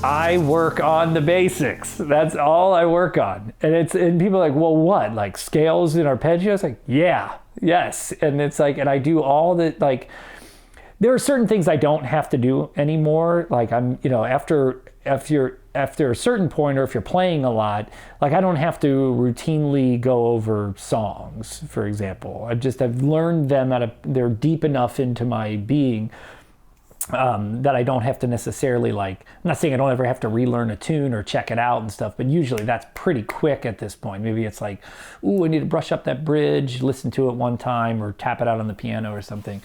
I work on the basics. That's all I work on. And people are like, well, what? Like scales and arpeggios? Like, yeah, yes. And it's like, and I do all the, like, there are certain things I don't have to do anymore. Like after a certain point, or if you're playing a lot, like I don't have to routinely go over songs, for example. I've learned them they're deep enough into my being that I don't have to necessarily, like, I'm not saying I don't ever have to relearn a tune or check it out and stuff, but usually that's pretty quick at this point. Maybe it's like, ooh, I need to brush up that bridge, listen to it one time, or tap it out on the piano or something.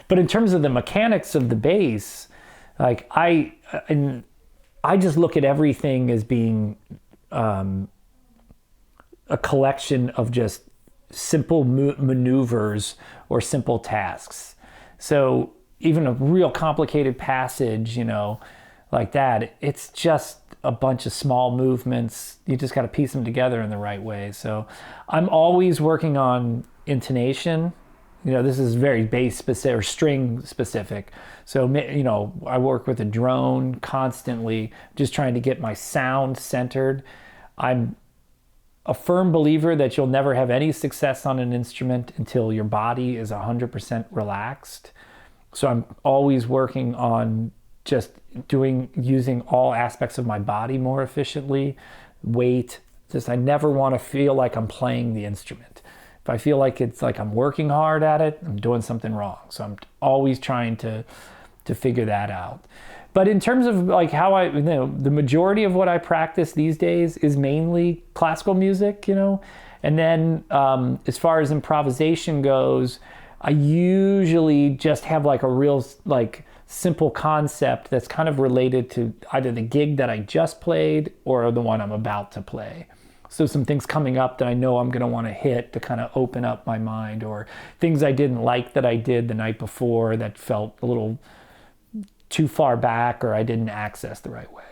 But in terms of the mechanics of the bass, like I just look at everything as being a collection of just simple maneuvers or simple tasks. So even a real complicated passage, like that, it's just a bunch of small movements. You just got to piece them together in the right way. So I'm always working on intonation. This is very bass specific or string specific. So, I work with a drone constantly, just trying to get my sound centered. I'm a firm believer that you'll never have any success on an instrument until your body is 100% relaxed. So I'm always working on just using all aspects of my body more efficiently, weight. I never want to feel like I'm playing the instrument. If I feel like it's like I'm working hard at it, I'm doing something wrong. So I'm always trying to figure that out. But in terms of like how the majority of what I practice these days is mainly classical music, And then as far as improvisation goes, I usually just have like a real like simple concept that's kind of related to either the gig that I just played or the one I'm about to play. So some things coming up that I know I'm going to want to hit to kind of open up my mind, or things I didn't like that I did the night before that felt a little too far back or I didn't access the right way.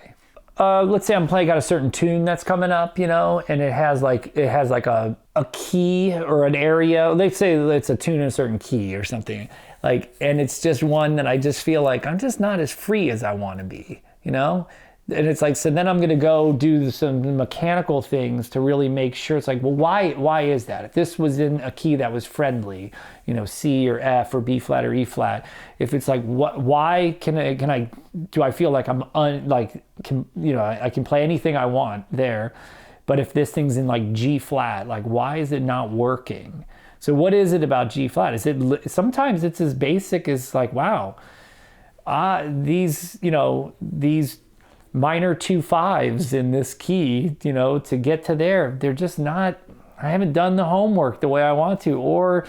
Let's say I'm got a certain tune that's coming up, and it has like a key or an area. Let's say it's a tune in a certain key or something, and it's just one that I just feel like I'm just not as free as I want to be, And it's like, so then I'm going to go do some mechanical things to really make sure. It's like, well, why is that? If this was in a key that was friendly, C or F or B flat or E flat, if it's like, why do I feel like I can play anything I want there, but if this thing's in like G flat, like why is it not working? So what is it about G flat? Sometimes it's as basic as like, wow, these minor 2/5s in this key, to get to there, they're just not, I haven't done the homework the way I want to, or,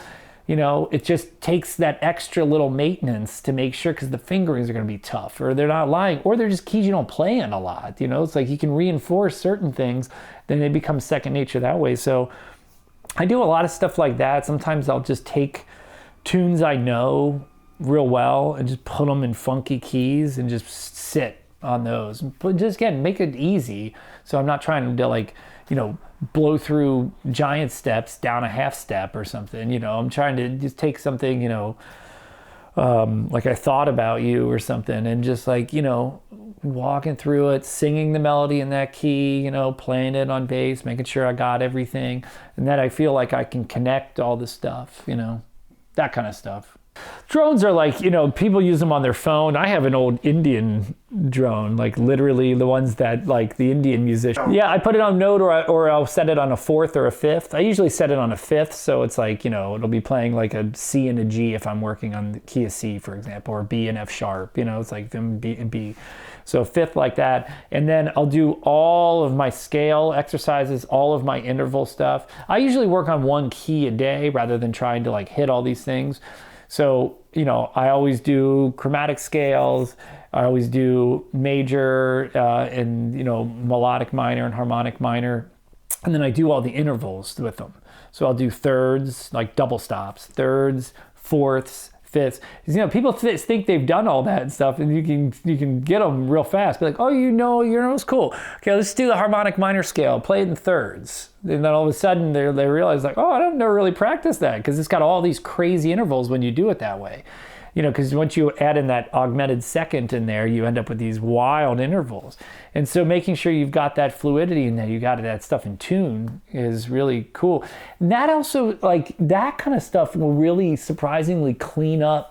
it just takes that extra little maintenance to make sure, because the fingerings are going to be tough, or they're not lying, or they're just keys you don't play in a lot, it's like you can reinforce certain things, then they become second nature that way. So I do a lot of stuff like that. Sometimes I'll just take tunes I know real well and just put them in funky keys and just sit on those, but just again make it easy, so I'm not trying to blow through giant steps down a half step or something. I'm trying to just take something like I Thought About You or something, and just walking through it, singing the melody in that key, playing it on bass, making sure I got everything, and that I feel like I can connect all the stuff, that kind of stuff. Drones are like, people use them on their phone. I have an old Indian drone, like literally the ones that like the Indian musician. Yeah, I put it on note, or I'll set it on a fourth or a fifth. I usually set it on a fifth, so it's like, it'll be playing like a C and a G if I'm working on the key of C, for example, or B and F sharp, it's like them B and B. So a fifth like that, and then I'll do all of my scale exercises, all of my interval stuff. I usually work on one key a day rather than trying to like hit all these things. So, I always do chromatic scales, I always do major and, melodic minor and harmonic minor, and then I do all the intervals with them. So I'll do thirds, like double stops, thirds, fourths, fifths. People think they've done all that stuff, and you can get them real fast. Be like, oh, it's cool. Okay, let's do the harmonic minor scale. Play it in thirds. And then all of a sudden they realize like, oh, I don't never really practice that, because it's got all these crazy intervals when you do it that way. you know, because once you add in that augmented second in there, you end up with these wild intervals. And so making sure you've got that fluidity in there, you got that stuff in tune is really cool. And that also, like, that kind of stuff will really surprisingly clean up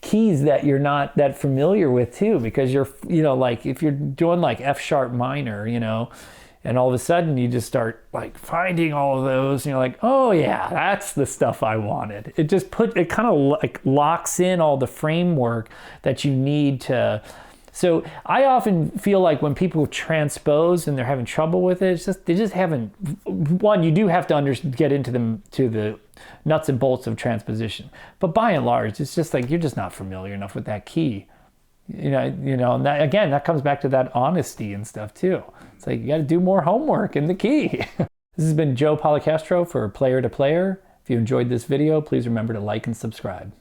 keys that you're not that familiar with too, because you're, you know, like if you're doing like F sharp minor, you know, and all of a sudden you just start like finding all of those and you're like, oh yeah, that's the stuff I wanted. It just it kind of like locks in all the framework that you need to. So I often feel like when people transpose and they're having trouble with it, it's just, they just haven't, one, you do have to get into the nuts and bolts of transposition. But by and large, it's just like, you're just not familiar enough with that key. You know, and that, again, that comes back to that honesty and stuff too. It's like, you got to do more homework in the key. This has been Joe Policastro for Player to Player. If you enjoyed this video, please remember to like and subscribe.